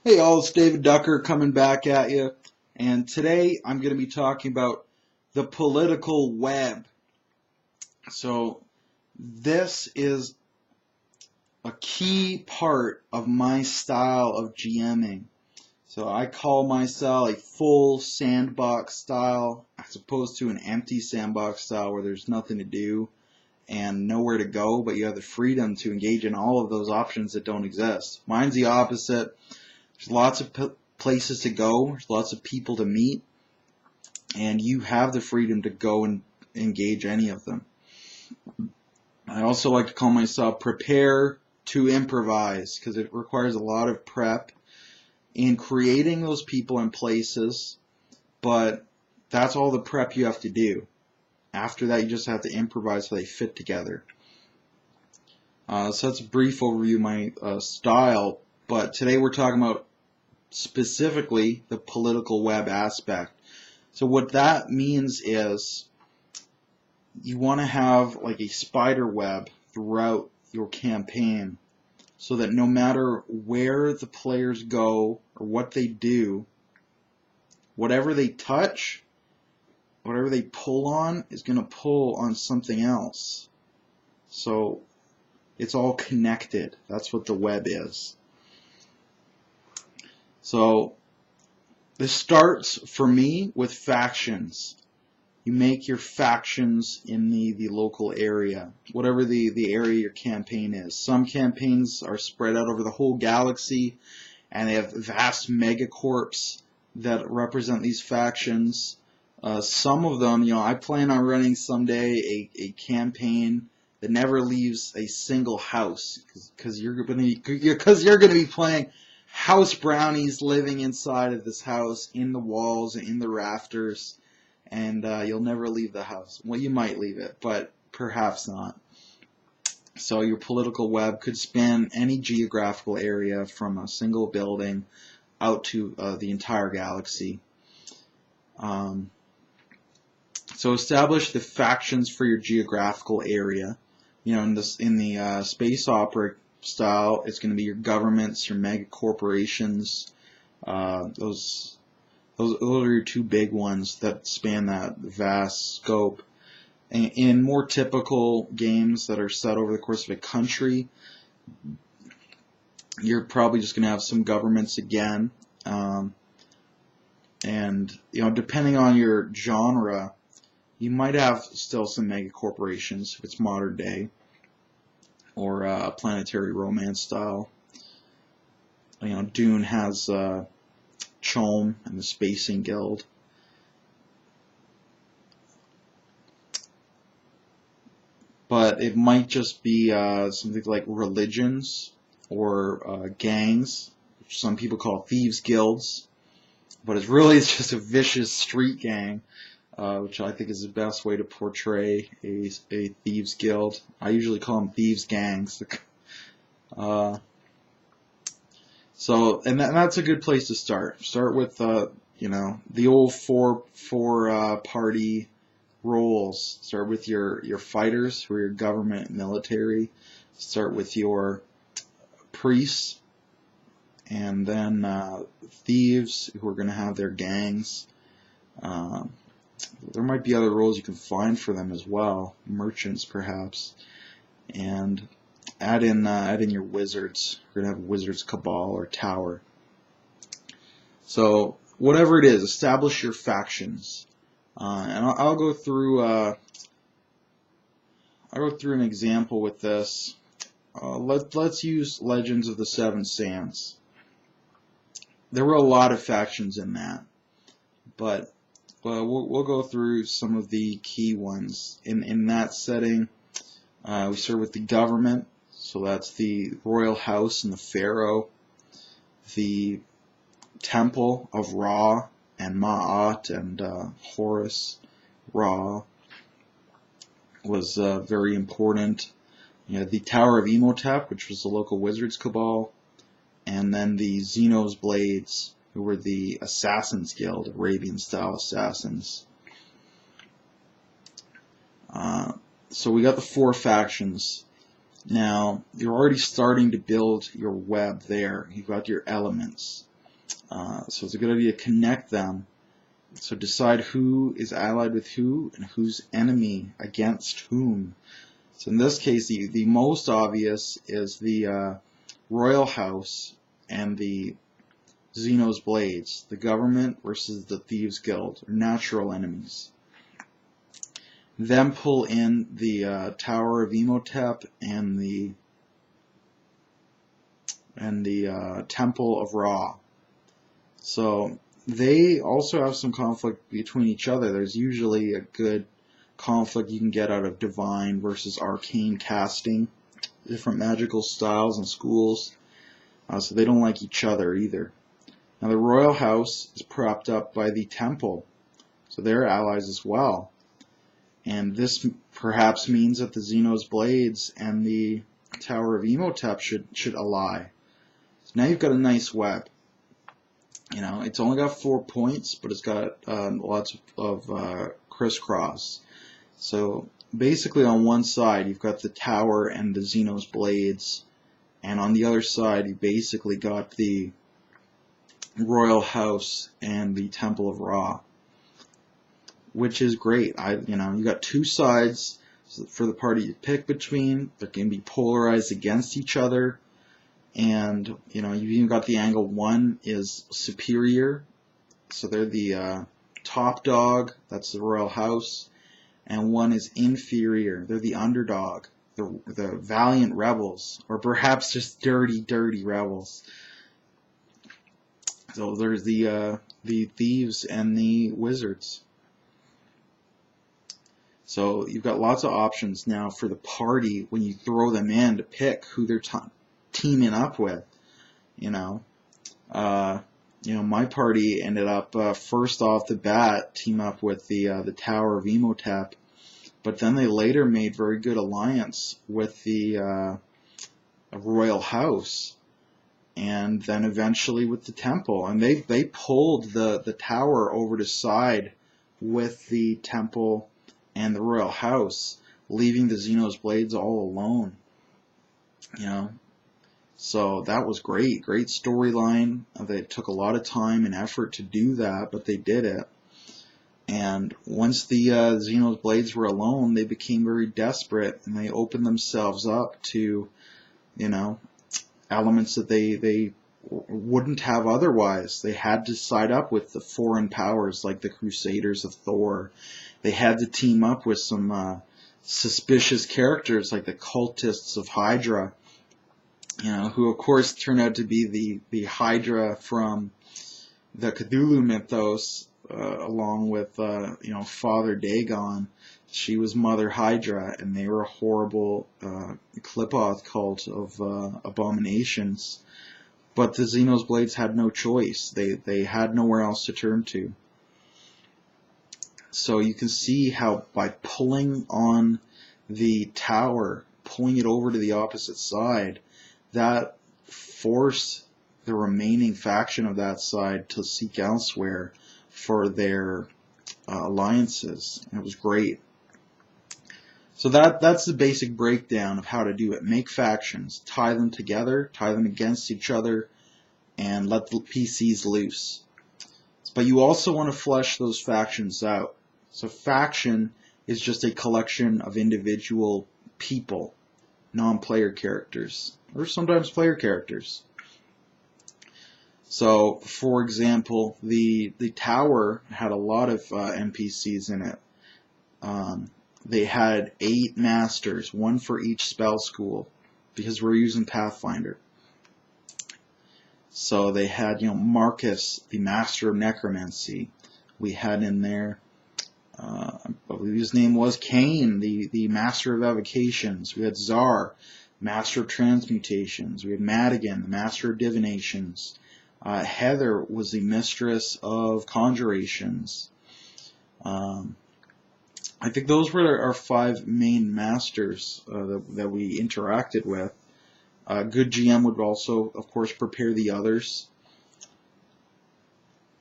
Hey all, it's David Ducker coming back at you, and today I'm going to be talking about the political web. So this is a key part of my style of GMing. So I call myself a full sandbox style as opposed to an empty sandbox style where there's nothing to do and nowhere to go, but you have the freedom to engage in all of those options that don't exist. Mine's the opposite. There's lots of places to go, there's lots of people to meet, and you have the freedom to go and engage any of them. I also like to call myself prepare to improvise because it requires a lot of prep in creating those people and places, but that's all the prep you have to do. After that, you just have to improvise so they fit together. So that's a brief overview of my style, but today we're talking about specifically the political web aspect. So what that means is you want to have like a spider web throughout your campaign so that no matter where the players go or what they do, whatever they touch, whatever they pull on is going to pull on something else. So it's all connected. That's what the web is. So this starts for me with factions. You make your factions in the local area, whatever the area your campaign is. Some campaigns are spread out over the whole galaxy, and they have vast megacorps that represent these factions. Some of them, I plan on running someday a campaign that never leaves a single house, because you're going to be playing house brownies living inside of this house, in the walls and in the rafters, and you'll never leave the house. Well, you might leave it, but perhaps not. So your political web could span any geographical area from a single building out to the entire galaxy. So establish the factions for your geographical area. In the space opera style, it's going to be your governments, your mega corporations. Those are your two big ones that span that vast scope. In more typical games that are set over the course of a country, you're probably just going to have some governments again. And depending on your genre, you might have still some mega corporations if it's modern day, or a planetary romance style. Dune has Chom and the Spacing Guild. But it might just be something like religions or gangs, which some people call thieves guilds, but it's just a vicious street gang, which I think is the best way to portray a thieves guild. I usually call them thieves gangs. And that's a good place to start. Start with the old four party roles. Start with your fighters, who are your government and military. Start with your priests, and then thieves, who are going to have their gangs. There might be other roles you can find for them as well, merchants perhaps, and add in your wizards. You're going to have wizards cabal or tower. So whatever it is, establish your factions, and I'll go through an example with this. Let's use Legends of the Seven Sands. There were a lot of factions in that, but we'll go through some of the key ones. In that setting, we start with the government, so that's the royal house and the pharaoh. The temple of Ra and Ma'at and Horus Ra was very important. The Tower of Imhotep, which was the local wizards cabal, and then the Xenos Blades, who were the Assassins Guild, Arabian-style assassins. So we got the four factions. Now, you're already starting to build your web there. You've got your elements. So it's a good idea to connect them. So decide who is allied with who and who's enemy against whom. So in this case, the most obvious is the royal house and the Xeno's blades, the government versus the thieves guild, or natural enemies. Then pull in the Tower of Imhotep and the Temple of Ra. So they also have some conflict between each other. There's usually a good conflict you can get out of divine versus arcane casting, different magical styles and schools. So they don't like each other either. Now the royal house is propped up by the temple, so they're allies as well. And this perhaps means that the Xeno's blades and the Tower of Imhotep should ally. So now you've got a nice web. You know, it's only got 4 points, but it's got lots of crisscross. So basically on one side you've got the tower and the Xeno's blades, and on the other side you basically got the royal house and the Temple of Ra, which is great. You got two sides for the party to pick between. They're going to be polarized against each other. And, you've even got the angle. One is superior, so they're the top dog, that's the royal house, and one is inferior, they're the underdog, the valiant rebels, or perhaps just dirty rebels. So there's the thieves and the wizards. So you've got lots of options now for the party when you throw them in to pick who they're teaming up with. My party ended up first off the bat team up with the Tower of Imhotep, but then they later made very good alliance with the royal house, and then eventually with the temple, and they pulled the tower over to side with the temple and the royal house, leaving the Xeno's blades all alone. So that was great storyline. They took a lot of time and effort to do that, but they did it. And once the Xeno's blades were alone, they became very desperate, and they opened themselves up to, elements that they wouldn't have otherwise. They had to side up with the foreign powers like the Crusaders of Thor. They had to team up with some suspicious characters like the cultists of Hydra, who of course turned out to be the Hydra from the Cthulhu mythos, along with Father Dagon. She was Mother Hydra, and they were a horrible Qliphoth cult of abominations. But the Xeno's blades had no choice. They had nowhere else to turn to. So you can see how by pulling on the tower, pulling it over to the opposite side, that forced the remaining faction of that side to seek elsewhere for their alliances. And it was great. So that's the basic breakdown of how to do it. Make factions, tie them together, tie them against each other, and let the PCs loose. But you also want to flesh those factions out. So faction is just a collection of individual people, non-player characters, or sometimes player characters. So, for example, the tower had a lot of NPCs in it. They had 8 masters, 1 for each spell school, because we're using Pathfinder. So they had, Marcus, the master of necromancy. We had in there, I believe his name was Cain, the master of evocations. We had Czar, master of transmutations. We had Madigan, the master of divinations. Heather was the mistress of conjurations. I think those were our 5 main masters that we interacted with. A good GM would also, of course, prepare the others.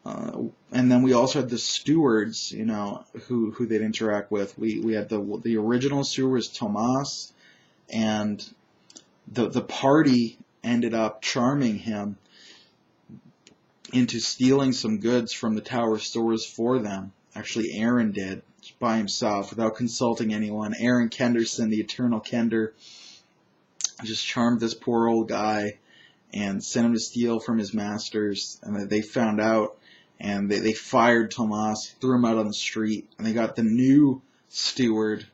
And then we also had the stewards, who they'd interact with. We had the original steward was Tomas, and the party ended up charming him into stealing some goods from the tower stores for them. Actually, Aaron did, by himself, without consulting anyone. Aaron Kenderson, the Eternal Kender, just charmed this poor old guy and sent him to steal from his masters. And they found out, and they fired Tomas, threw him out on the street, and they got the new steward,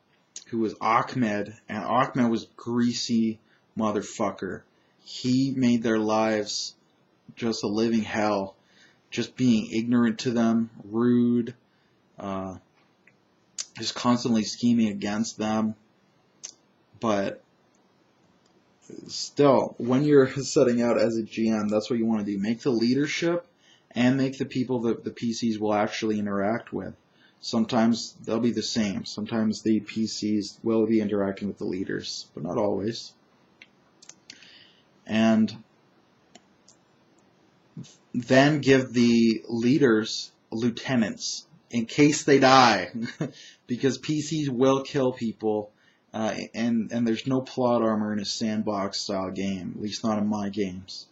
who was Ahmed, and Ahmed was greasy motherfucker. He made their lives just a living hell, just being ignorant to them, rude, just constantly scheming against them. But still, when you're setting out as a GM, that's what you want to do. Make the leadership and make the people that the PCs will actually interact with. Sometimes they'll be the same. Sometimes the PCs will be interacting with the leaders, but not always. And then give the leaders lieutenants in case they die, because PCs will kill people, and there's no plot armor in a sandbox style game, at least not in my games.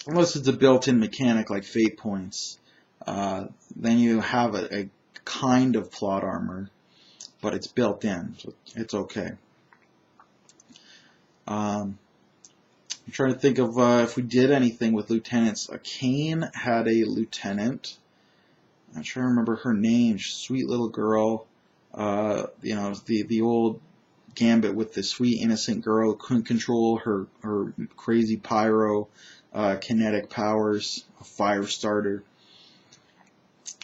Unless it's a built-in mechanic like fate points, then you have a kind of plot armor, but it's built in, so it's okay. I'm trying to think of if we did anything with lieutenants. Kane had a lieutenant. I'm trying to remember her name. She's a sweet little girl. You know, the old Gambit with the sweet innocent girl who couldn't control her crazy pyro kinetic powers, a fire starter.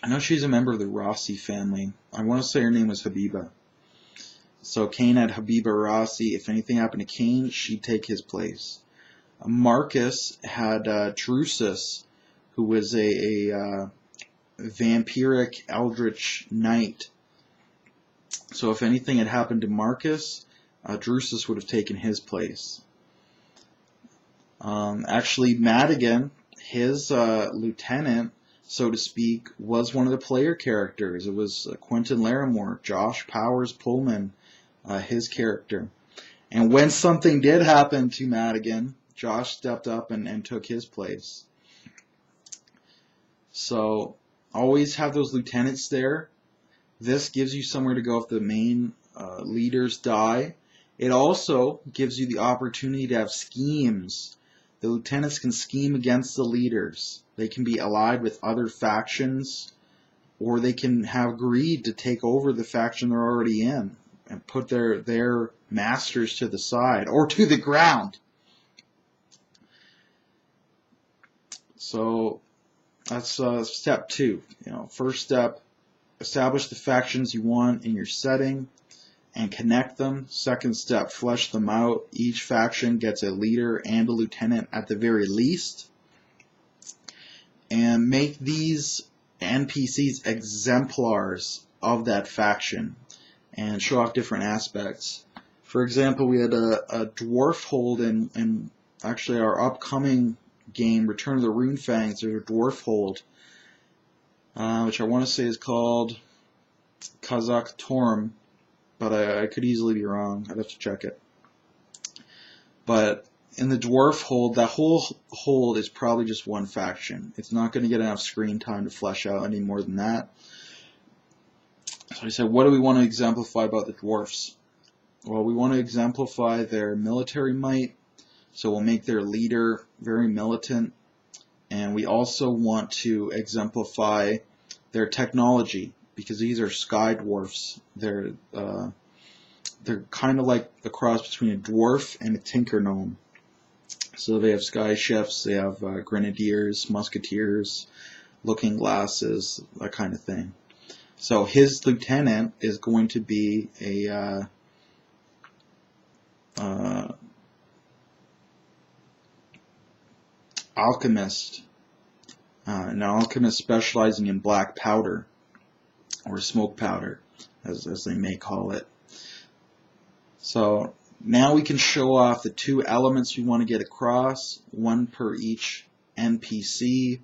I know she's a member of the Rossi family. I want to say her name was Habiba. So Kane had Habiba Rossi. If anything happened to Kane, she'd take his place. Marcus had Drusus, who was a vampiric eldritch knight. So if anything had happened to Marcus, Drusus would have taken his place. Actually, Madigan, his lieutenant, so to speak, was one of the player characters. It was Quentin Larimore, Josh Powers Pullman, his character. And when something did happen to Madigan, Josh stepped up and took his place. So always have those lieutenants there. This gives you somewhere to go if the main leaders die. It also gives you the opportunity to have schemes. The lieutenants can scheme against the leaders. They can be allied with other factions, or they can have greed to take over the faction they're already in and put their masters to the side or to the ground. So that's step 2. You know, first step, establish the factions you want in your setting and connect them. Second step, flesh them out. Each faction gets a leader and a lieutenant at the very least. And make these NPCs exemplars of that faction and show off different aspects. For example, we had a dwarf hold in actually our upcoming game, Return of the Runefangs. There's a dwarf hold, which I want to say is called Kazakh Torm, but I could easily be wrong. I'd have to check it. But in the dwarf hold, that whole hold is probably just one faction. It's not going to get enough screen time to flesh out any more than that. So I said, what do we want to exemplify about the dwarfs? Well, we want to exemplify their military might, so we'll make their leader very militant. And we also want to exemplify their technology, because these are sky dwarfs. They're kind of like the cross between a dwarf and a tinker gnome. So they have sky shifts, they have grenadiers, musketeers, looking glasses, that kind of thing. So his lieutenant is going to be a alchemist, an alchemist specializing in black powder, or smoke powder, as they may call it. So now we can show off the 2 elements we want to get across, one per each NPC.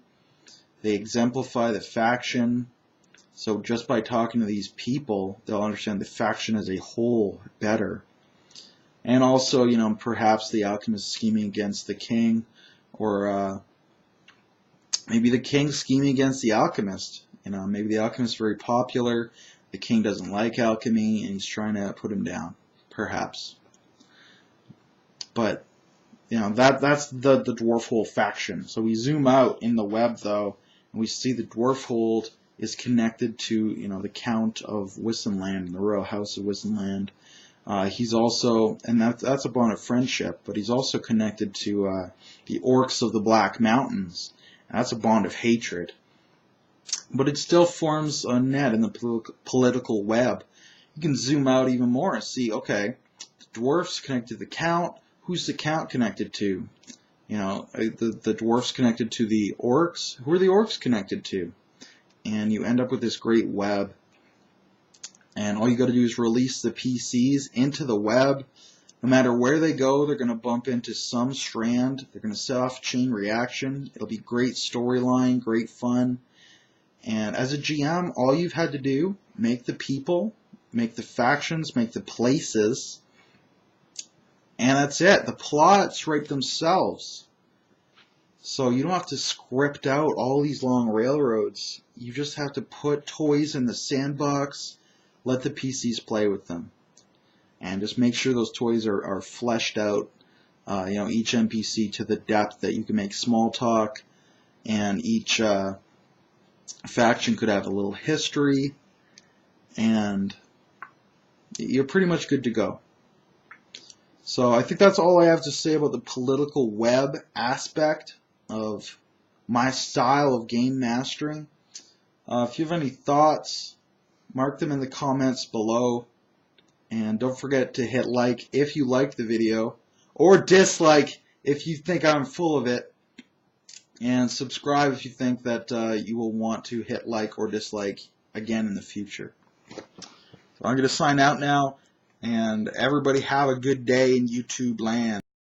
They exemplify the faction. So just by talking to these people, they'll understand the faction as a whole better. And also, you know, perhaps the alchemist scheming against the king, or Maybe the king's scheming against the alchemist. Maybe the alchemist is very popular. The king doesn't like alchemy, and he's trying to put him down, perhaps. But that's the dwarf hold faction. So we zoom out in the web, though, and we see the dwarf hold is connected to the Count of Wissenland and the Royal House of Wissenland. He's also, and that's a bond of friendship, but he's also connected to the Orcs of the Black Mountains. That's a bond of hatred. But it still forms a net in the political web. You can zoom out even more and see, okay, the dwarfs connected to the Count. Who's the Count connected to? The dwarfs connected to the Orcs. Who are the Orcs connected to? And you end up with this great web. And all you got to do is release the PCs into the web. No matter where they go, they're going to bump into some strand. They're going to set off a chain reaction. It'll be great storyline, great fun. And as a GM, all you've had to do, make the people, make the factions, make the places, and that's it. The plots write themselves. So you don't have to script out all these long railroads. You just have to put toys in the sandbox, let the PCs play with them. And just make sure those toys are fleshed out, each NPC to the depth that you can make small talk, and each faction could have a little history, and you're pretty much good to go. So I think that's all I have to say about the political web aspect of my style of game mastering. If you have any thoughts, mark them in the comments below. And don't forget to hit like if you liked the video, or dislike if you think I'm full of it. And subscribe if you think that you will want to hit like or dislike again in the future. So I'm going to sign out now, and everybody have a good day in YouTube land.